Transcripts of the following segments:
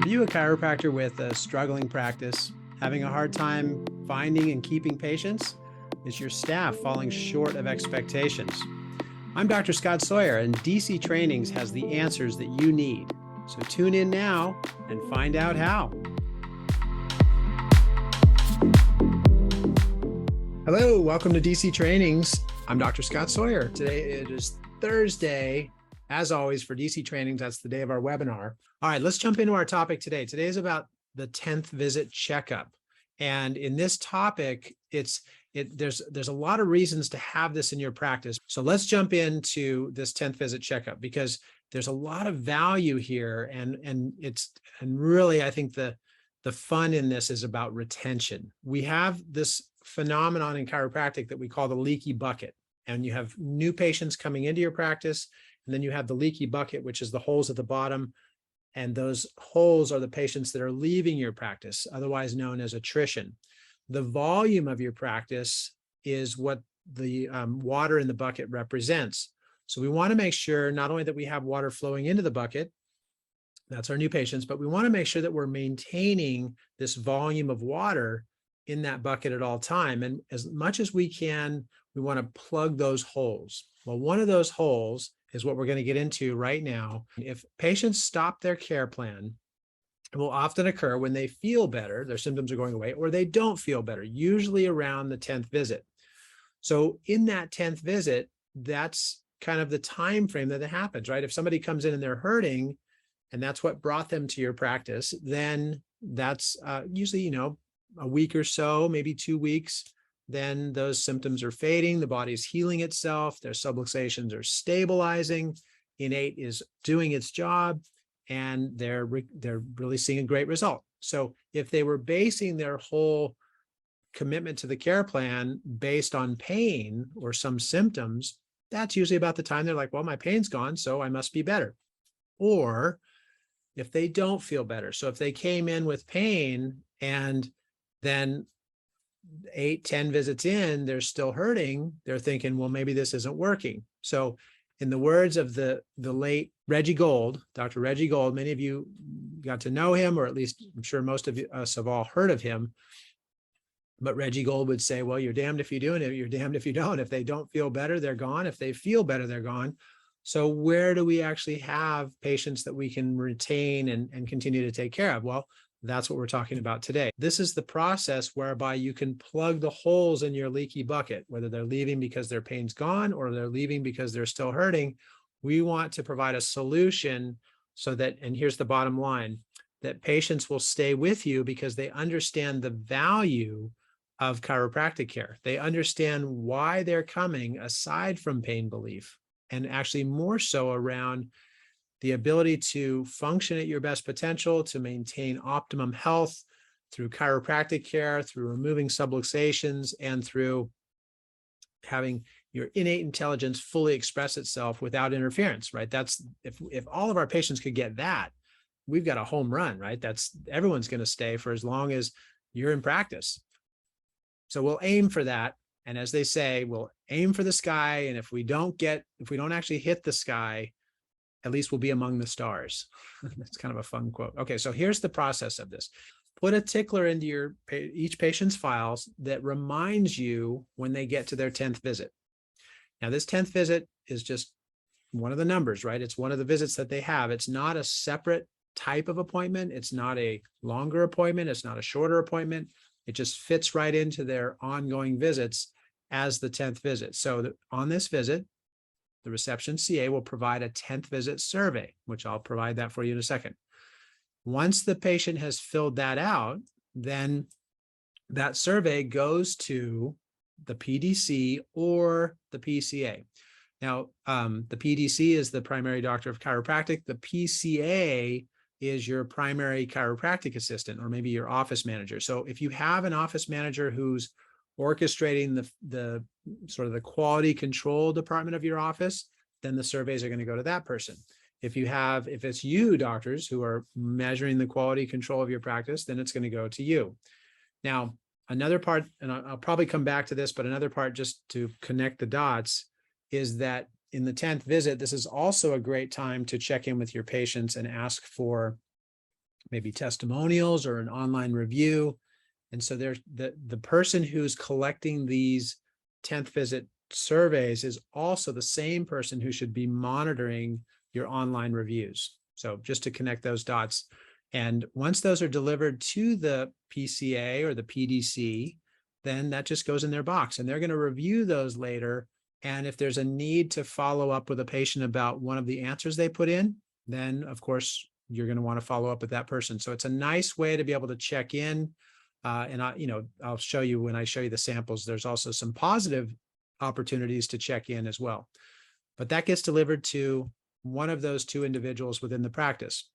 Are you a chiropractor with a struggling practice, having a hard time finding and keeping patients? Is your staff falling short of expectations? I'm Dr. Scott Sawyer, and DC Trainings has the answers that you need. So tune in now and find out how. Hello, welcome to DC Trainings. I'm Dr. Scott Sawyer. Today it is Thursday. As always, for DC Trainings, that's the day of our webinar. All right, let's jump into our topic today. Today is about the 10th visit checkup. And in this topic, there's a lot of reasons to have this in your practice. So let's jump into this 10th visit checkup, because there's a lot of value here. And really, I think the fun in this is about retention. We have this phenomenon in chiropractic that we call the leaky bucket. And you have new patients coming into your practice, and then you have the leaky bucket, which is the holes at the bottom. And those holes are the patients that are leaving your practice, otherwise known as attrition. The volume of your practice is what the water in the bucket represents. So we want to make sure not only that we have water flowing into the bucket, that's our new patients, but we want to make sure that we're maintaining this volume of water in that bucket at all time. And as much as we can, we want to plug those holes. Well, one of those holes is what we're going to get into right now. If patients stop their care plan, it will often occur when they feel better, their symptoms are going away, or they don't feel better, usually around the 10th visit. So in that 10th visit, that's kind of the time frame that it happens, right? If somebody comes in and they're hurting, and that's what brought them to your practice, then that's usually, a week or so, maybe 2 weeks. Then those symptoms are fading, the body's healing itself, their subluxations are stabilizing, innate is doing its job, and they're really seeing a great result. So if they were basing their whole commitment to the care plan based on pain or some symptoms, that's usually about the time they're like, well, my pain's gone, so I must be better. Or if they don't feel better, so if they came in with pain and then 8-10 visits in, they're still hurting, they're thinking, well, maybe this isn't working. So in the words of the late Reggie Gold, Dr. Reggie Gold, many of you got to know him, or at least I'm sure most of us have all heard of him. But Reggie Gold would say, well, you're damned if you do, and you're damned if you don't. If they don't feel better, they're gone. If they feel better, they're gone. So where do we actually have patients that we can retain and continue to take care of? Well, that's what we're talking about today. This is the process whereby you can plug the holes in your leaky bucket, whether they're leaving because their pain's gone or they're leaving because they're still hurting. We want to provide a solution so that, and here's the bottom line, that patients will stay with you because they understand the value of chiropractic care. They understand why they're coming aside from pain relief, and actually more so around the ability to function at your best potential, to maintain optimum health through chiropractic care, through removing subluxations, and through having your innate intelligence fully express itself without interference, right? That's if all of our patients could get that, we've got a home run, right? Everyone's going to stay for as long as you're in practice. So we'll aim for that. And as they say, we'll aim for the sky. And if we don't actually hit the sky, at least we'll be among the stars. That's kind of a fun quote. Okay, so here's the process of this. Put a tickler into each patient's files that reminds you when they get to their 10th visit. Now, this 10th visit is just one of the numbers, right? It's one of the visits that they have. It's not a separate type of appointment. It's not a longer appointment. It's not a shorter appointment. It just fits right into their ongoing visits as the 10th visit. So on this visit, the reception CA will provide a 10th visit survey, which I'll provide that for you in a second. Once the patient has filled that out, then that survey goes to the PDC or the PCA. Now, the PDC is the primary doctor of chiropractic. The PCA is your primary chiropractic assistant, or maybe your office manager. So if you have an office manager who's orchestrating the sort of the quality control department of your office, then the surveys are going to go to that person. If it's you doctors who are measuring the quality control of your practice, then it's going to go to you. Now, another part, and I'll probably come back to this, but another part just to connect the dots is that in the 10th visit, this is also a great time to check in with your patients and ask for maybe testimonials or an online review. And so there's the person who's collecting these 10th visit surveys is also the same person who should be monitoring your online reviews. So just to connect those dots. And once those are delivered to the PCA or the PDC, then that just goes in their box and they're going to review those later. And if there's a need to follow up with a patient about one of the answers they put in, then of course you're going to want to follow up with that person. So it's a nice way to be able to check in. And I'll show you when I show you the samples, there's also some positive opportunities to check in as well. But that gets delivered to one of those two individuals within the practice.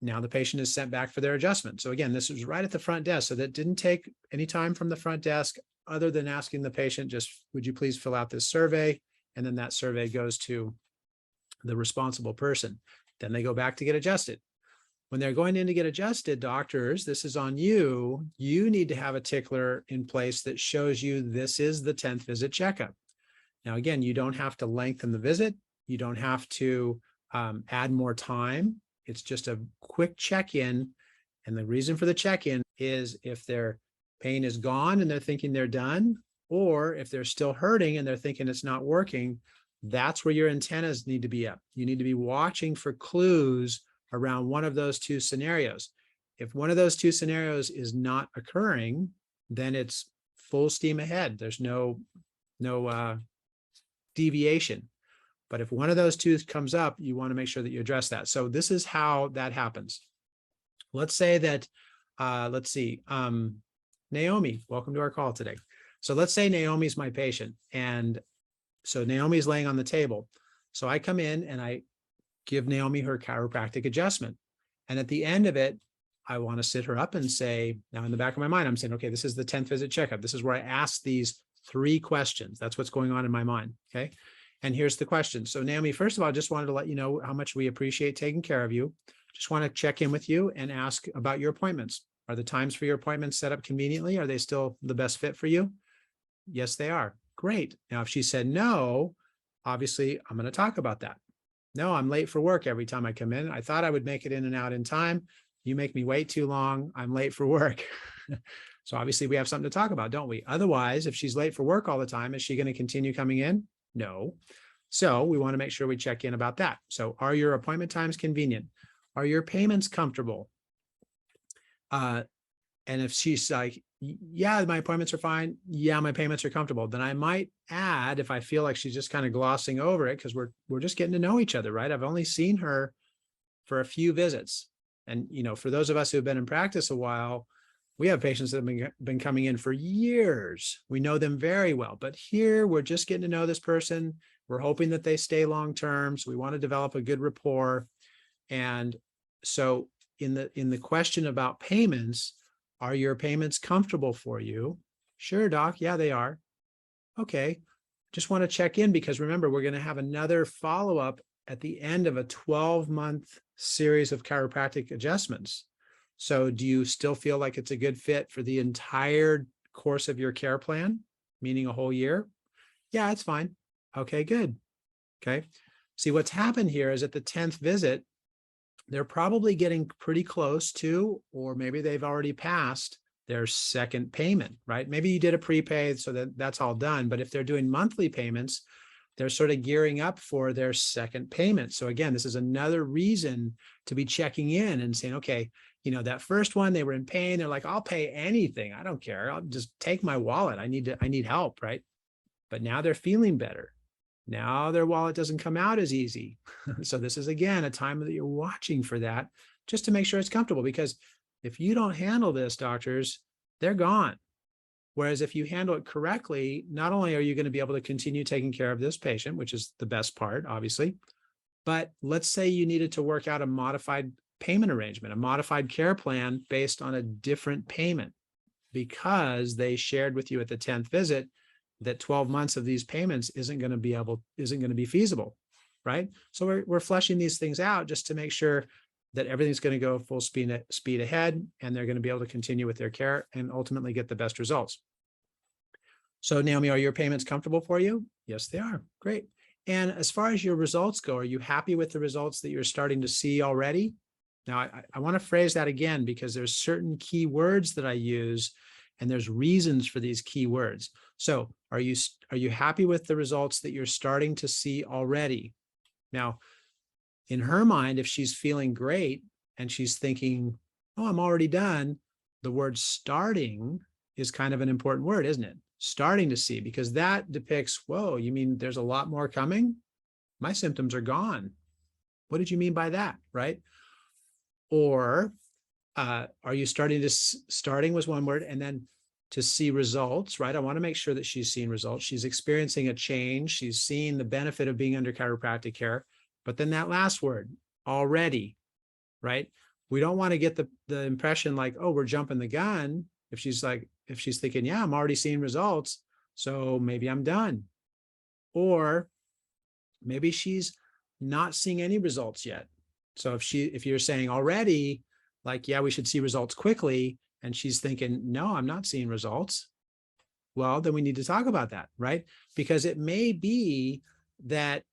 Now the patient is sent back for their adjustment. So again, this was right at the front desk. So that didn't take any time from the front desk other than asking the patient, just, would you please fill out this survey? And then that survey goes to the responsible person. Then they go back to get adjusted. When they're going in to get adjusted, doctors, this is on you. You need to have a tickler in place that shows you this is the 10th visit checkup. Now, again, you don't have to lengthen the visit. You don't have to add more time. It's just a quick check-in. And the reason for the check-in is if their pain is gone and they're thinking they're done, or if they're still hurting and they're thinking it's not working, that's where your antennas need to be up. You need to be watching for clues around one of those two scenarios. If one of those two scenarios is not occurring, then it's full steam ahead. There's no deviation. But if one of those two comes up, you want to make sure that you address that. So this is how that happens. Let's say that, Naomi, welcome to our call today. So let's say Naomi's my patient. And so Naomi's laying on the table. So I come in and I give Naomi her chiropractic adjustment. And at the end of it, I want to sit her up and say, now in the back of my mind, I'm saying, okay, this is the 10th visit checkup. This is where I ask these 3 questions. That's what's going on in my mind. Okay. And here's the question. So Naomi, first of all, I just wanted to let you know how much we appreciate taking care of you. Just want to check in with you and ask about your appointments. Are the times for your appointments set up conveniently? Are they still the best fit for you? Yes, they are. Great. Now, if she said no, obviously I'm going to talk about that. No, I'm late for work every time I come in. I thought I would make it in and out in time. You make me wait too long. I'm late for work. So obviously we have something to talk about, don't we? Otherwise, if she's late for work all the time, is she going to continue coming in? No. So we want to make sure we check in about that. So are your appointment times convenient? Are your payments comfortable? And if she's like, yeah, my appointments are fine. Yeah, my payments are comfortable. Then I might add, if I feel like she's just kind of glossing over it, because we're just getting to know each other, right? I've only seen her for a few visits. And, for those of us who have been in practice a while, we have patients that have been coming in for years. We know them very well, but here we're just getting to know this person. We're hoping that they stay long-term. So we want to develop a good rapport. And so in the question about payments, are your payments comfortable for you? Sure, doc. Yeah, they are. Okay. Just want to check in because remember, we're going to have another follow-up at the end of a 12-month series of chiropractic adjustments. So do you still feel like it's a good fit for the entire course of your care plan, meaning a whole year? Yeah, it's fine. Okay, good. Okay. See, what's happened here is at the 10th visit, they're probably getting pretty close to, or maybe they've already passed their second payment, right? Maybe you did a prepaid, so that's all done. But if they're doing monthly payments, they're sort of gearing up for their second payment. So again, this is another reason to be checking in and saying, okay, that first one, they were in pain. They're like, I'll pay anything. I don't care. I'll just take my wallet. I need help, right? But now they're feeling better. Now their wallet doesn't come out as easy. So this is, again, a time that you're watching for that just to make sure it's comfortable, because if you don't handle this, doctors, they're gone. Whereas if you handle it correctly, not only are you going to be able to continue taking care of this patient, which is the best part, obviously, but let's say you needed to work out a modified payment arrangement, a modified care plan based on a different payment because they shared with you at the 10th visit that 12 months of these payments isn't going to be feasible, right? So we're fleshing these things out just to make sure that everything's going to go full speed ahead, and they're going to be able to continue with their care and ultimately get the best results. So Naomi, are your payments comfortable for you? Yes, they are. Great. And as far as your results go, are you happy with the results that you're starting to see already? Now, I want to phrase that again because there's certain key words that I use, and there's reasons for these key words. So are you happy with the results that you're starting to see already? Now, in her mind, if she's feeling great and she's thinking, oh, I'm already done, the word starting is kind of an important word, isn't it? Starting to see, because that depicts, whoa, you mean there's a lot more coming? My symptoms are gone. What did you mean by that, right? Or are you starting was one word, and then to see results, right? I want to make sure that she's seeing results. She's experiencing a change. She's seeing the benefit of being under chiropractic care. But then that last word, already, right? We don't want to get the impression like, oh, we're jumping the gun. If she's thinking, yeah, I'm already seeing results, so maybe I'm done. Or maybe she's not seeing any results yet. So if you're saying already, like, yeah, we should see results quickly, and she's thinking, no, I'm not seeing results, well, then we need to talk about that, right? Because it may be that,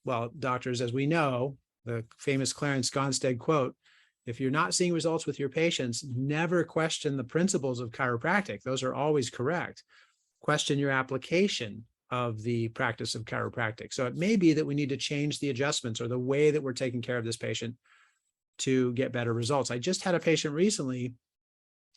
well, doctors, as we know, the famous Clarence Gonstead quote, if you're not seeing results with your patients, never question the principles of chiropractic. Those are always correct. Question your application of the practice of chiropractic. So it may be that we need to change the adjustments or the way that we're taking care of this patient to get better results. I just had a patient recently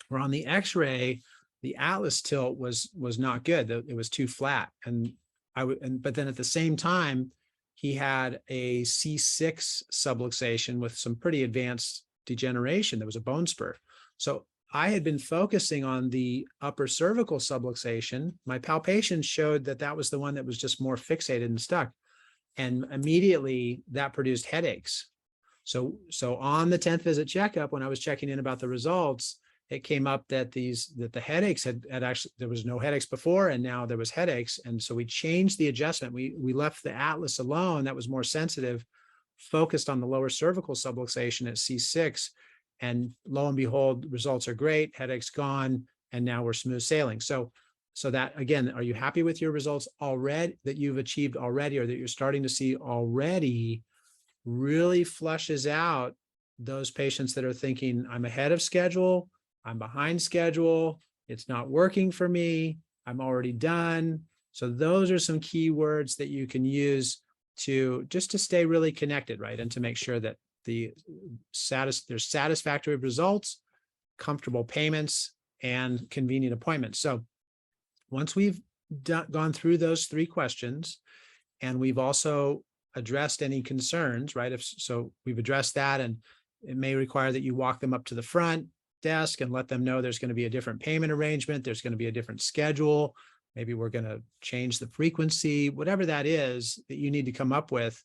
where on the x-ray, the atlas tilt was not good. It was too flat. But then at the same time, he had a C6 subluxation with some pretty advanced degeneration. There was a bone spur. So I had been focusing on the upper cervical subluxation. My palpation showed that that was the one that was just more fixated and stuck. And immediately that produced headaches. So on the 10th visit checkup, when I was checking in about the results, it came up that the headaches had actually, there was no headaches before, and now there was headaches. And so we changed the adjustment. We left the atlas alone. That was more sensitive, focused on the lower cervical subluxation at C6. And lo and behold, results are great, headaches gone, and now we're smooth sailing. So that, again, are you happy with your results already that you've achieved already, or that you're starting to see already? Really flushes out those patients that are thinking, I'm ahead of schedule, I'm behind schedule, it's not working for me, I'm already done. So those are some key words that you can use to stay really connected, right? And to make sure that there's satisfactory results, comfortable payments, and convenient appointments. So once we've gone through those three questions, and we've also addressed any concerns, right? So we've addressed that, and it may require that you walk them up to the front desk and let them know there's going to be a different payment arrangement. There's going to be a different schedule. Maybe we're going to change the frequency, whatever that is that you need to come up with.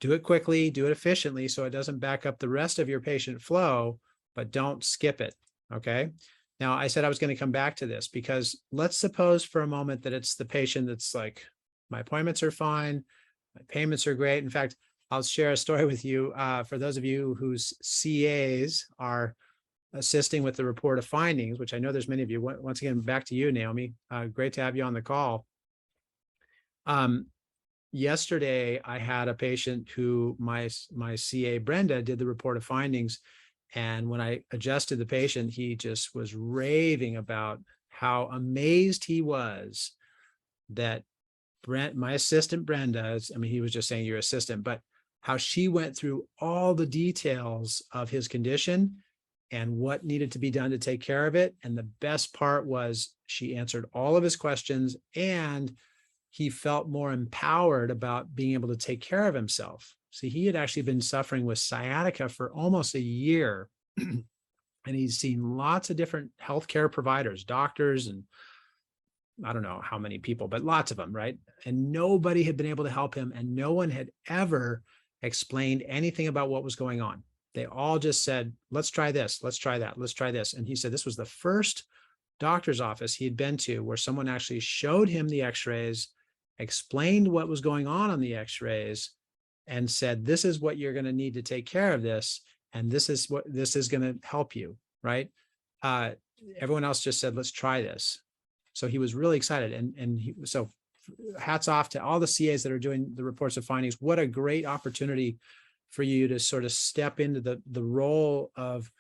Do it quickly, do it efficiently, so it doesn't back up the rest of your patient flow, but don't skip it. Okay. Now, I said I was going to come back to this because let's suppose for a moment that it's the patient that's like, my appointments are fine, my payments are great. In fact, I'll share a story with you for those of you whose CAs are assisting with the report of findings, which I know there's many of you. Once again, back to you, Naomi. Great to have you on the call. Yesterday, I had a patient who my CA, Brenda, did the report of findings. And when I adjusted the patient, he just was raving about how amazed he was that my assistant Brenda, I mean, he was just saying your assistant, but how she went through all the details of his condition and what needed to be done to take care of it. And the best part was she answered all of his questions, and he felt more empowered about being able to take care of himself. See, he had actually been suffering with sciatica for almost a year, and he's seen lots of different healthcare providers, doctors, and I don't know how many people, but lots of them, right? And nobody had been able to help him, and no one had ever explained anything about what was going on. They all just said, let's try this, let's try that, let's try this. And he said this was the first doctor's office he had been to where someone actually showed him the x-rays, explained what was going on the x-rays, and said, this is what you're going to need to take care of this, and this is what this is going to help you, right? Everyone else just said, let's try this. So he was really excited. So hats off to all the CAs that are doing the reports of findings. What a great opportunity for you to sort of step into the role of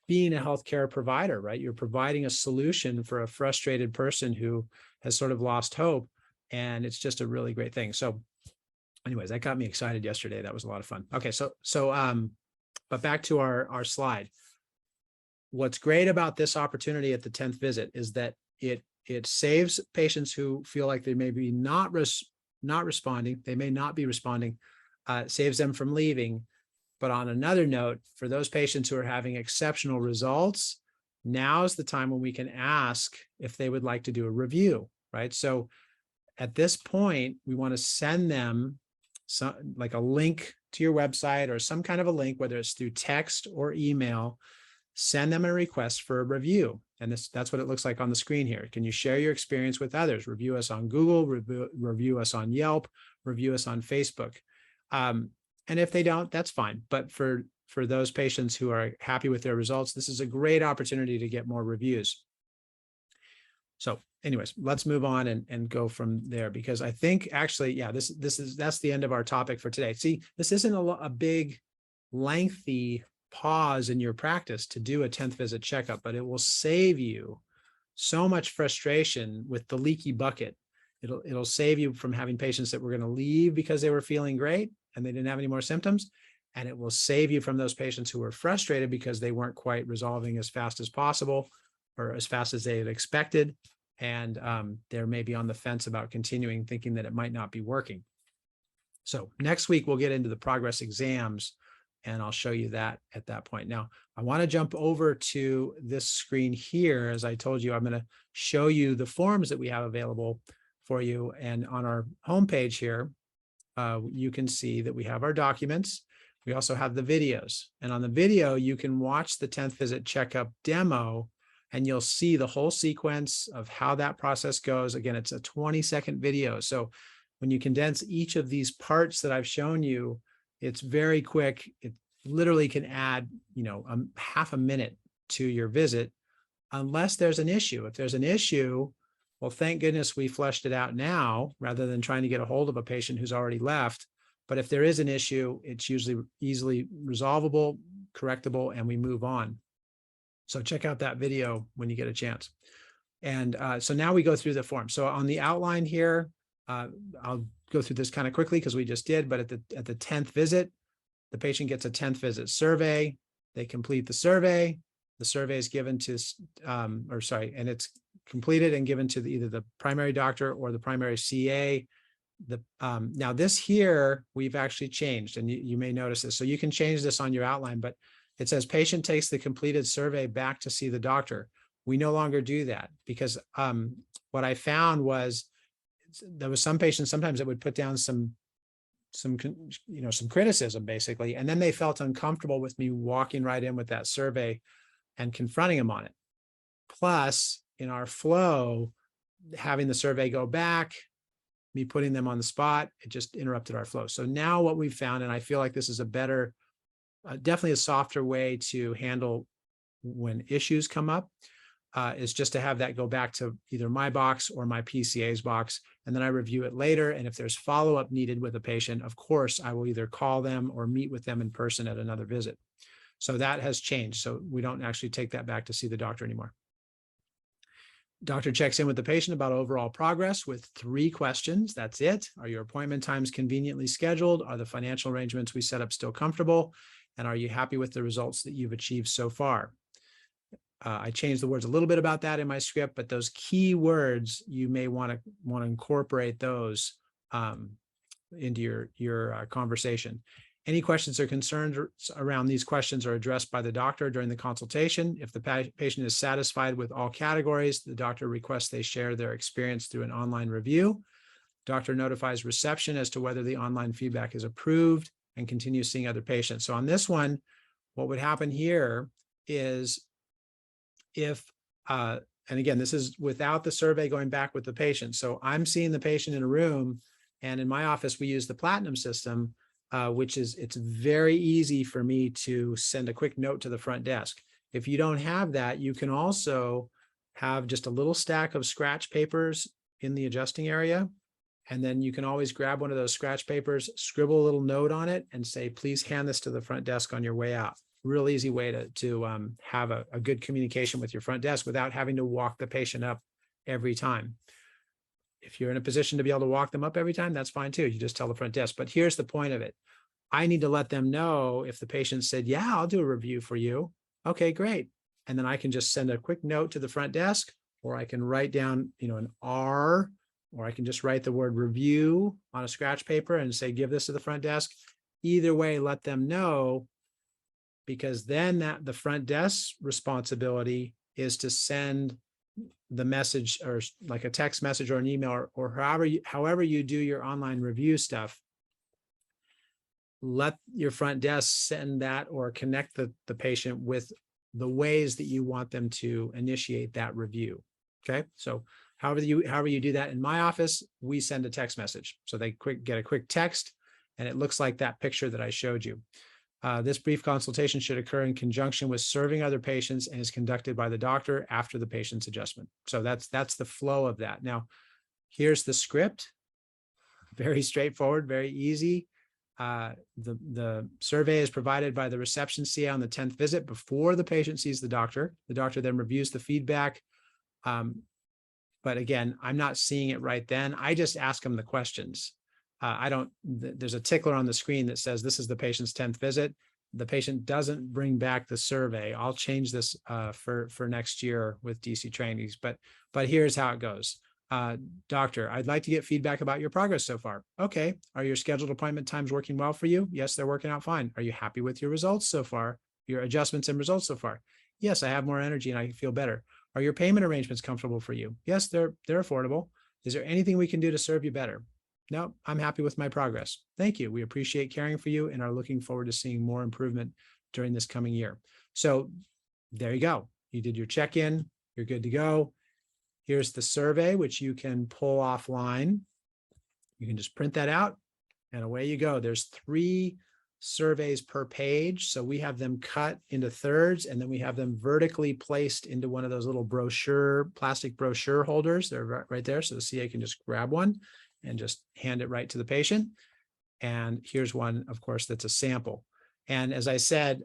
being a healthcare provider, right? You're providing a solution for a frustrated person who has sort of lost hope. And it's just a really great thing. So anyways, that got me excited yesterday. That was a lot of fun. Okay. But back to our slide. What's great about this opportunity at the 10th visit is that it saves patients who feel like they may be not responding. They may not be responding, saves them from leaving. But on another note, for those patients who are having exceptional results, now's the time when we can ask if they would like to do a review, right? So at this point, we want to send them like a link to your website or some kind of a link, whether it's through text or email. Send them a request for a review. And that's what it looks like on the screen here. Can you share your experience with others? Review us on Google, review us on Yelp, review us on Facebook. And if they don't, that's fine. But for those patients who are happy with their results, this is a great opportunity to get more reviews. So anyways, let's move on and go from there, because I think actually, yeah, that's the end of our topic for today. See, this isn't a big, lengthy pause in your practice to do a 10th visit checkup, but it will save you so much frustration with the leaky bucket. It'll save you from having patients that were going to leave because they were feeling great and they didn't have any more symptoms. And it will save you from those patients who were frustrated because they weren't quite resolving as fast as possible or as fast as they had expected. And they're maybe on the fence about continuing, thinking that it might not be working. So next week, we'll get into the progress exams, and I'll show you that at that point. Now, I want to jump over to this screen here. As I told you, I'm going to show you the forms that we have available for you. And on our homepage here, you can see that we have our documents. We also have the videos. And on the video, you can watch the 10th visit checkup demo, and you'll see the whole sequence of how that process goes. Again, it's a 20-second video. So when you condense each of these parts that I've shown you, it's very quick. It literally can add, half a minute to your visit, unless there's an issue. If there's an issue, well, thank goodness we fleshed it out now rather than trying to get a hold of a patient who's already left. But if there is an issue, it's usually easily resolvable, correctable, and we move on. So check out that video when you get a chance. And so now we go through the form. So on the outline here, I'll go through this kind of quickly because we just did, but at the 10th visit, the patient gets a 10th visit survey. They complete the survey. The survey is given to, and it's completed and given to either the primary doctor or the primary CA. Now this here, we've actually changed, and you may notice this. So you can change this on your outline, but it says patient takes the completed survey back to see the doctor. We no longer do that because what I found was there was some patients sometimes that would put down some criticism basically, and then they felt uncomfortable with me walking right in with that survey and confronting them on it. Plus, in our flow, having the survey go back, me putting them on the spot, it just interrupted our flow. So now what we've found, and I feel like this is a better, definitely a softer way to handle when issues come up, is just to have that go back to either my box or my PCA's box, and then I review it later. And if there's follow-up needed with a patient, of course, I will either call them or meet with them in person at another visit. So that has changed. So we don't actually take that back to see the doctor anymore. Doctor checks in with the patient about overall progress with 3 questions. That's it. Are your appointment times conveniently scheduled? Are the financial arrangements we set up still comfortable? And are you happy with the results that you've achieved so far? I changed the words a little bit about that in my script, but those key words, you may want to incorporate those into your conversation. Any questions or concerns around these questions are addressed by the doctor during the consultation. If the patient is satisfied with all categories, the doctor requests they share their experience through an online review. Doctor notifies reception as to whether the online feedback is approved and continues seeing other patients. So on this one, what would happen here is if, and again, this is without the survey going back with the patient. So I'm seeing the patient in a room, and in my office, we use the Platinum system, which is, it's very easy for me to send a quick note to the front desk. If you don't have that, you can also have just a little stack of scratch papers in the adjusting area. And then you can always grab one of those scratch papers, scribble a little note on it and say, please hand this to the front desk on your way out. Real easy way to have a good communication with your front desk without having to walk the patient up every time. If you're in a position to be able to walk them up every time, that's fine too. You just tell the front desk. But here's the point of it. I need to let them know if the patient said, yeah, I'll do a review for you. Okay, great. And then I can just send a quick note to the front desk, or I can write down, an R, or I can just write the word review on a scratch paper and say, give this to the front desk. Either way, let them know, because then the front desk's responsibility is to send the message, or like a text message or an email, or however you do your online review stuff. Let your front desk send that or connect the patient with the ways that you want them to initiate that review. Okay, so however you do that. In my office, we send a text message, so they get a quick text, and it looks like that picture that I showed you. This brief consultation should occur in conjunction with serving other patients and is conducted by the doctor after the patient's adjustment. So that's the flow of that. Now, here's the script. Very straightforward, very easy. The survey is provided by the reception CA on the 10th visit before the patient sees the doctor. The doctor then reviews the feedback. But again, I'm not seeing it right then. I just ask them the questions. There's a tickler on the screen that says this is the patient's 10th visit. The patient doesn't bring back the survey. I'll change this for next year with DC trainings, but here's how it goes. Doctor, I'd like to get feedback about your progress so far. Okay. Are your scheduled appointment times working well for you? Yes, they're working out fine. Are you happy with your results so far? Your adjustments and results so far? Yes, I have more energy and I feel better. Are your payment arrangements comfortable for you? Yes, they're affordable. Is there anything we can do to serve you better? No, I'm happy with my progress. Thank you. We appreciate caring for you and are looking forward to seeing more improvement during this coming year. So there you go. You did your check-in. You're good to go. Here's the survey, which you can pull offline. You can just print that out and away you go. There's 3 surveys per page. So we have them cut into thirds, and then we have them vertically placed into one of those little plastic brochure holders. They're right there. So the CA can just grab one and just hand it right to the patient. And here's one, of course, that's a sample. And as I said,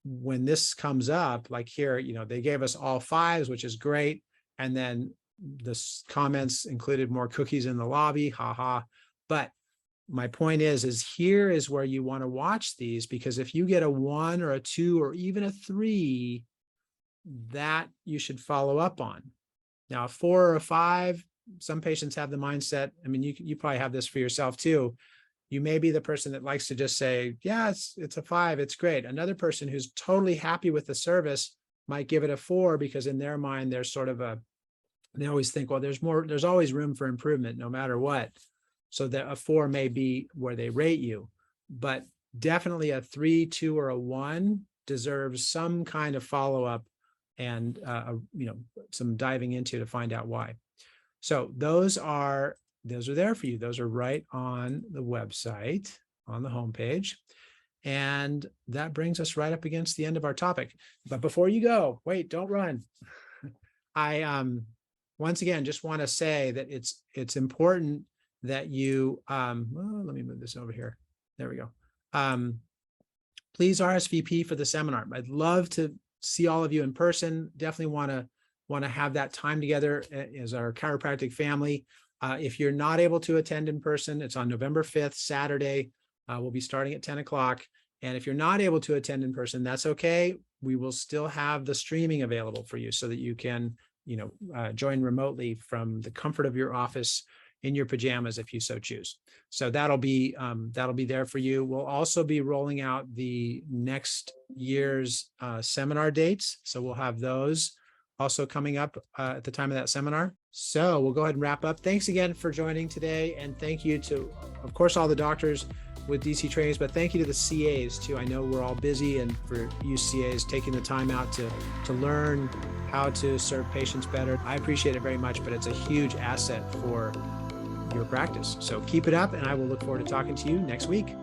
when this comes up, like here, they gave us all 5s, which is great. And then the comments included more cookies in the lobby, haha. But my point is here is where you want to watch these, because if you get a 1 or a 2 or even a 3, that you should follow up on. Now, a 4 or a 5, some patients have the mindset. I mean, you probably have this for yourself too. You may be the person that likes to just say, yeah, it's a 5, it's great. Another person who's totally happy with the service might give it a 4, because in their mind, there's sort of they always think, well, there's always room for improvement no matter what. So that a 4 may be where they rate you, but definitely a 3, 2, or a 1 deserves some kind of follow-up and some diving into to find out why. So those are there for you. Those are right on the website, on the homepage. And that brings us right up against the end of our topic. But before you go, wait, don't run. I once again just want to say that it's important that you let me move this over here. There we go. Please RSVP for the seminar. I'd love to see all of you in person. Definitely want to have that time together as our chiropractic family. If you're not able to attend in person, it's on November 5th, Saturday. We'll be starting at 10 o'clock. And if you're not able to attend in person, that's okay. We will still have the streaming available for you so that you can, join remotely from the comfort of your office in your pajamas if you so choose. So that'll be there for you. We'll also be rolling out the next year's seminar dates. So we'll have those also coming up at the time of that seminar. So we'll go ahead and wrap up. Thanks again for joining today. And thank you to, of course, all the doctors with DC trainings, but thank you to the CAs too. I know we're all busy, and for you CAs taking the time out to learn how to serve patients better. I appreciate it very much, but it's a huge asset for your practice. So keep it up, and I will look forward to talking to you next week.